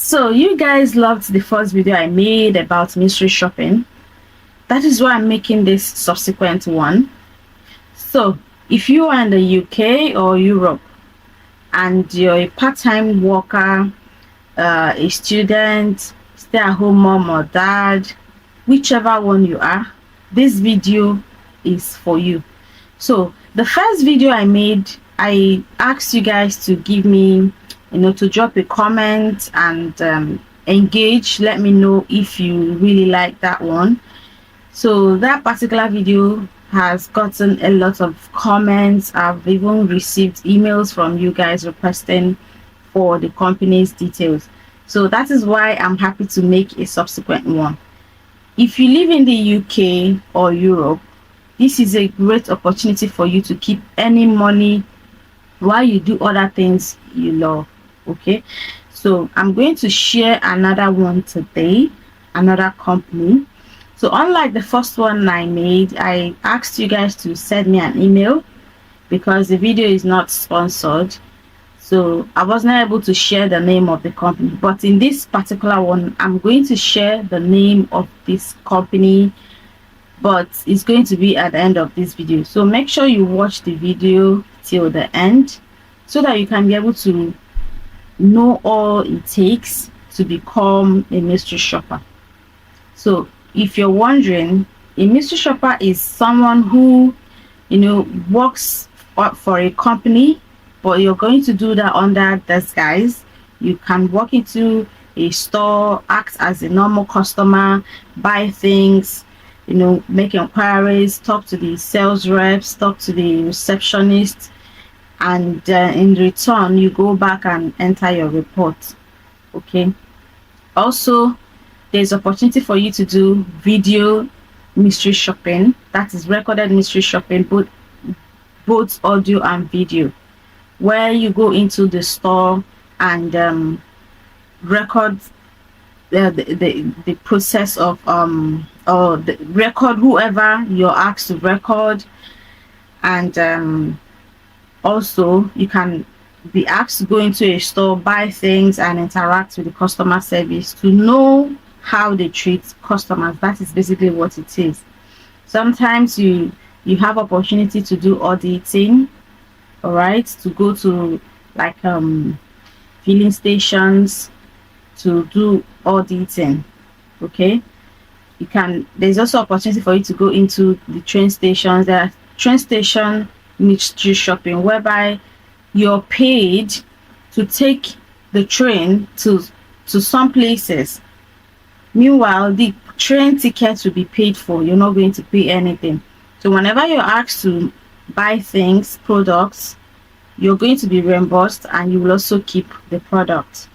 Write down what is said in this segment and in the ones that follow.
So you guys loved the first video I made about mystery shopping. That is why I'm making this subsequent one. So if you are in the UK or Europe and you're a part-time worker, a student, stay-at-home mom or dad, whichever one you are, this video is for you. So the first video I made, I asked you guys to give me, to drop a comment and engage. Let me know if you really like that one. So that particular video has gotten a lot of comments. I've even received emails from you guys requesting for the company's details. So that is why I'm happy to make a subsequent one. If you live in the UK or Europe, this is a great opportunity for you to keep earning money while you do other things you love. Okay, so I'm going to share another one today, another company. So unlike the first one I made, I asked you guys to send me an email because the video is not sponsored. So I wasn't able to share the name of the company. But in this particular one, I'm going to share the name of this company, but it's going to be at the end of this video. So make sure you watch the video till the end so that you can be able to know all it takes to become a mystery shopper. So if you're wondering, a mystery shopper is someone who works for a company, but you're going to do that under disguise. You can walk into a store, act as a normal customer, buy things, make inquiries, talk to the sales reps, talk to the receptionist, and in return you go back and enter your report. Okay, also there's opportunity for you to do video mystery shopping, that is recorded mystery shopping, both audio and video, where you go into the store and record the process of or the record whoever you're asked to record, and also you can be asked to go into a store, buy things and interact with the customer service to know how they treat customers. That is basically what it is. Sometimes you have opportunity to do auditing, all right, to go to like filling stations to do auditing. Okay, there's also opportunity for you to go into the train stations. There are train station mystery shopping whereby you're paid to take the train to some places. Meanwhile, the train tickets will be paid for. You're not going to pay anything. So whenever you're asked to buy things, products, you're going to be reimbursed and you will also keep the product.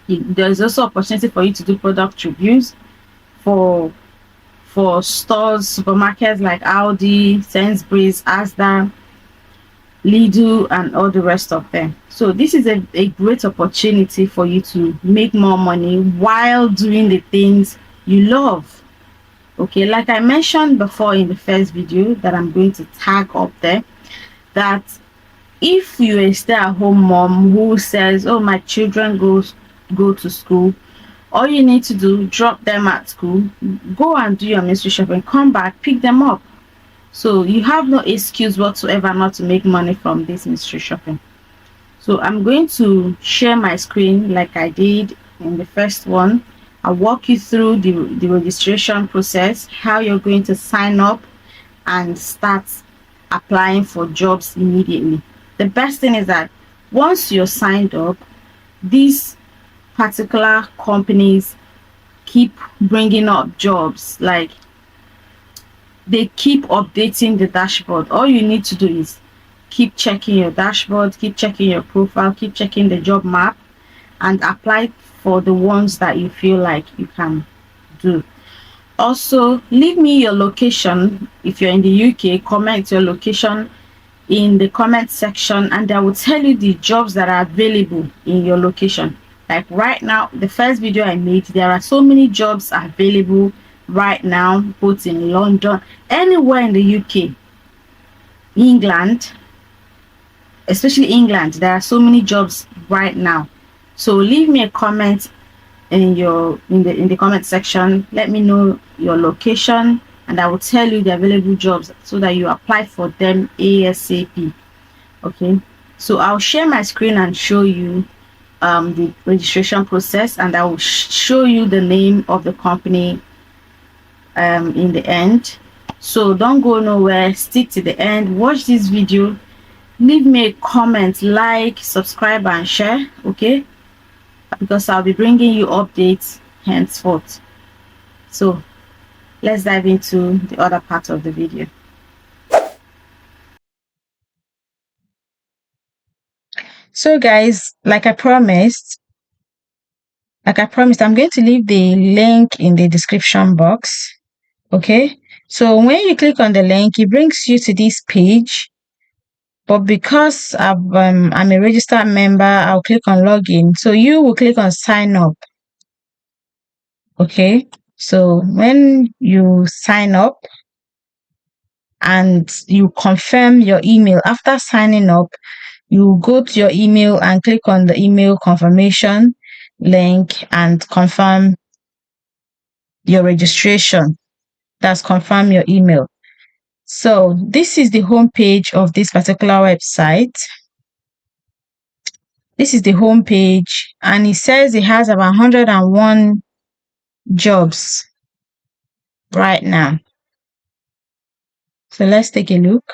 There's also opportunity for you to do product reviews for stores, supermarkets like Aldi, Sainsbury's, Asda, Lidl, and all the rest of them. So this is a great opportunity for you to make more money while doing the things you love. Okay, like I mentioned before in the first video that I'm going to tag up there, that if you're a stay-at-home mom who says, oh, my children go to school, all you need to do, drop them at school, go and do your mystery shopping, come back, pick them up. So you have no excuse whatsoever not to make money from this mystery shopping. So I'm going to share my screen like I did in the first one. I'll walk you through the registration process, how you're going to sign up and start applying for jobs immediately. The best thing is that once you're signed up, these particular companies keep bringing up jobs. Like, they keep updating the dashboard. All you need to do is keep checking your dashboard, keep checking your profile, keep checking the job map, and apply for the ones that you feel like you can do. Also, leave me your location. If you're in the UK, comment your location in the comment section and I will tell you the jobs that are available in your location. Like right now, the first video I made, there are so many jobs available right now, both in London, anywhere in the UK, England, especially England. There are so many jobs right now. So leave me a comment in the comment section. Let me know your location, and I will tell you the available jobs so that you apply for them ASAP. Okay, so I'll share my screen and show you the registration process, and I will show you the name of the company in the end. So don't go nowhere, stick to the end, watch this video, leave me a comment, like, subscribe and share, okay, because I'll be bringing you updates henceforth. So let's dive into the other part of the video. So guys, like I promised, I'm going to leave the link in the description box. Okay, so when you click on the link, it brings you to this page. But because I'm a registered member, I'll click on login. So you will click on sign up. Okay, so when you sign up and you confirm your email after signing up, you go to your email and click on the email confirmation link and confirm your registration. That's confirm your email. So this is the home page of this particular website. This is the home page, and it says it has about 101 jobs right now. So let's take a look.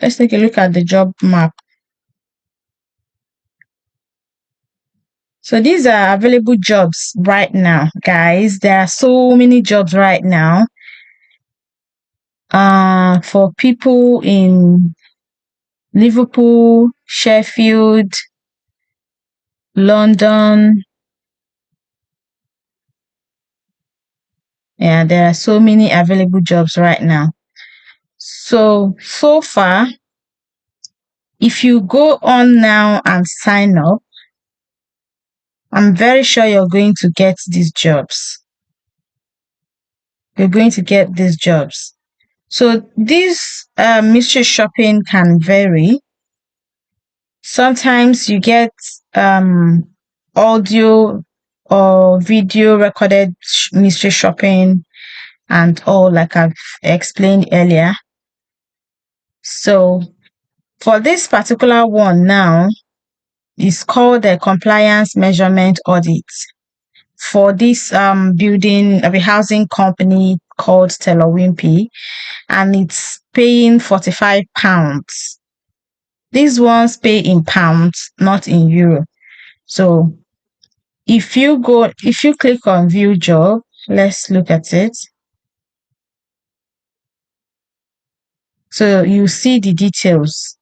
Let's take a look at the job map. So these are available jobs right now, guys. There are so many jobs right now. For people in Liverpool, Sheffield, London. Yeah, there are so many available jobs right now. So far, if you go on now and sign up, I'm very sure you're going to get these jobs. You're going to get these jobs. So this mystery shopping can vary. Sometimes you get audio or video recorded mystery shopping and all, like I've explained earlier. So for this particular one now, it's called a compliance measurement audit for this building of a housing company called Stella Wimpy, and it's paying £45. These ones pay in pounds, not in euro. So if you click on view job, let's look at it. So you see the details,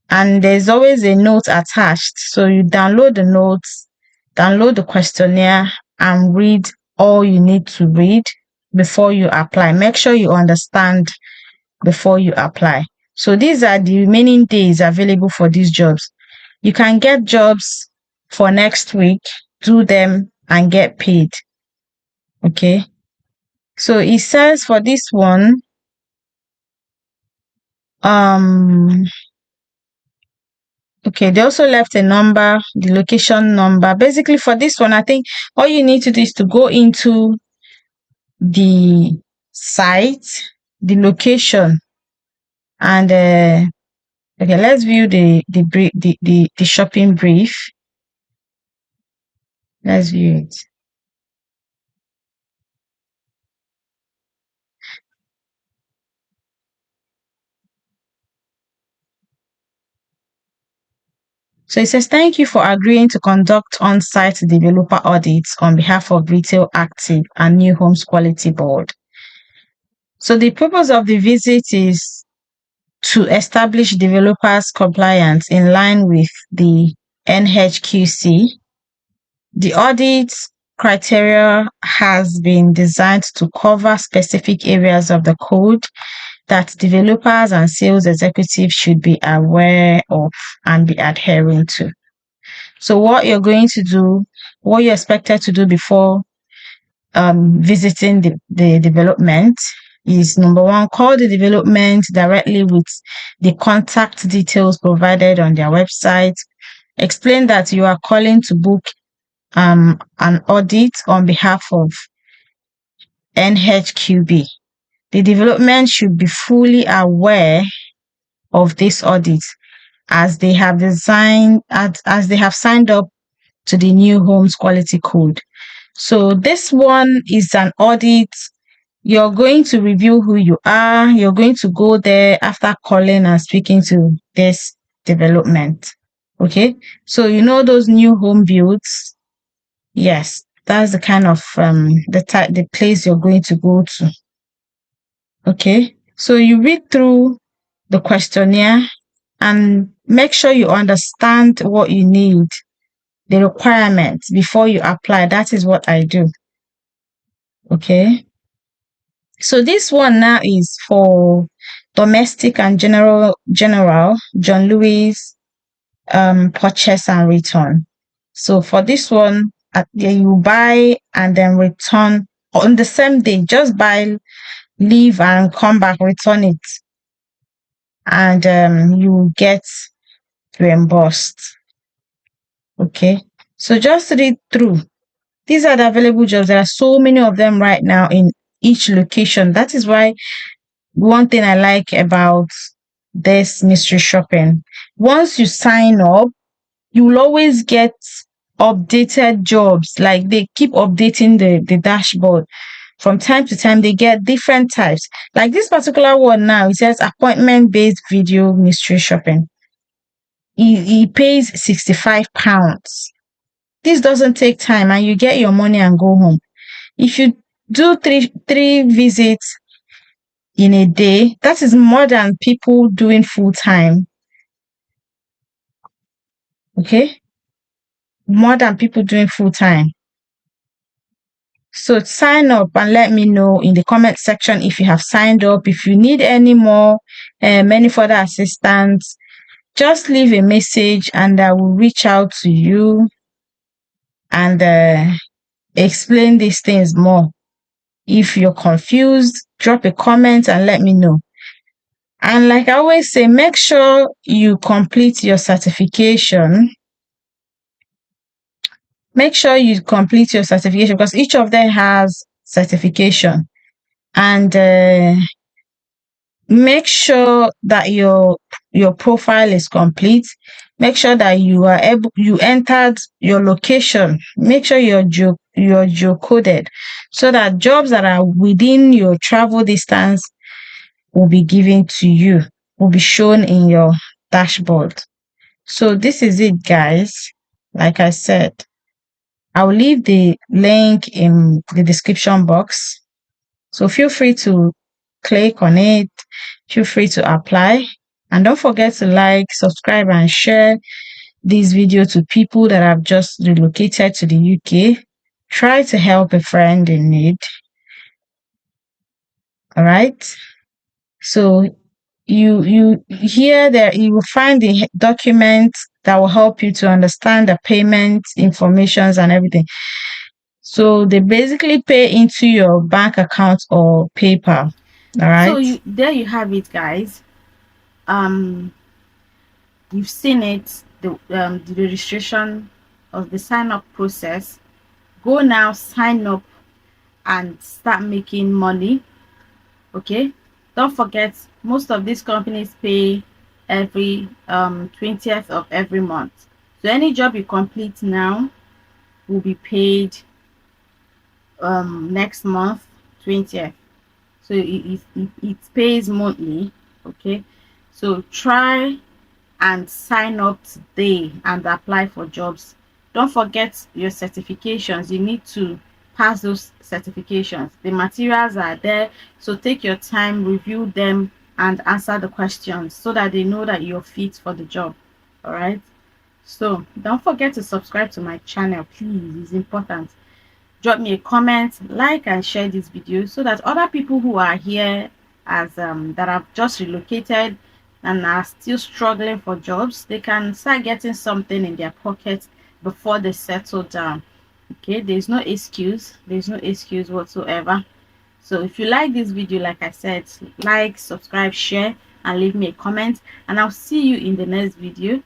and there's always a note attached. So you download the notes, download the questionnaire, and read all you need to read before you apply. Make sure you understand before you apply. So these are the remaining days available for these jobs. You can get jobs for next week, do them and get paid. Okay. So it says for this one, okay, they also left a number, the location number. Basically for this one, I think all you need to do is to go into the site, the location, and okay, let's view the shopping brief. Let's view it. So it says, thank you for agreeing to conduct on-site developer audits on behalf of Retail Active and New Homes Quality Board. So the purpose of the visit is to establish developers' compliance in line with the NHQC. The audit criteria has been designed to cover specific areas of the code that developers and sales executives should be aware of and be adhering to. So what you're going to do, what you're expected to do before visiting the development is, number one, call the development directly with the contact details provided on their website. Explain that you are calling to book an audit on behalf of NHQB. The development should be fully aware of this audit as they have signed up to the new Homes Quality Code. So this one is an audit. You're going to review who you are. You're going to go there after calling and speaking to this development. Okay, so you know those new home builds. Yes, that's the kind of the place you're going to go to. Okay, so you read through the questionnaire and make sure you understand what you need, the requirements before you apply. That is what I do. Okay, so this one now is for domestic and general John Lewis purchase and return. So for this one, you buy and then return on the same day. Just buy, leave and come back, return it, and you get reimbursed. Okay, so just read through. These are the available jobs. There are so many of them right now in each location. That is why one thing I like about this mystery shopping, once you sign up, you will always get updated jobs. Like they keep updating the dashboard. From time to time, they get different types. Like this particular one now, it says appointment-based video mystery shopping. He pays £65. This doesn't take time and you get your money and go home. If you do three visits in a day, that is more than people doing full time. Okay? More than people doing full time. So sign up and let me know in the comment section if you have signed up. If you need any further assistance, just leave a message and I will reach out to you and explain these things more. If you're confused, drop a comment and let me know. And like I always say, make sure you complete your certification. Make sure you complete your certification because each of them has certification. And make sure that your profile is complete. Make sure that you entered your location. Make sure you're geocoded so that jobs that are within your travel distance will be given to you, will be shown in your dashboard. So this is it, guys. Like I said, I'll leave the link in the description box. So feel free to click on it. Feel free to apply. And don't forget to like, subscribe, and share this video to people that have just relocated to the UK. Try to help a friend in need. All right. So you will find the document that will help you to understand the payment informations and everything. So they basically pay into your bank account or PayPal. All right. So there you have it, guys. You've seen it, the registration of the sign up process. Go now, sign up and start making money. Okay, don't forget, most of these companies pay every 20th of every month. So any job you complete now will be paid next month 20th. So it pays monthly. Okay, so try and sign up today and apply for jobs. Don't forget your certifications. You need to pass those certifications. The materials are there, so take your time, review them and answer the questions so that they know that you're fit for the job. All right, so don't forget to subscribe to my channel, please. It's important. Drop me a comment, like and share this video so that other people who are here as that have just relocated and are still struggling for jobs, they can start getting something in their pocket before they settle down. Okay, there's no excuse whatsoever. So if you like this video, like I said, like, subscribe, share and leave me a comment, and I'll see you in the next video.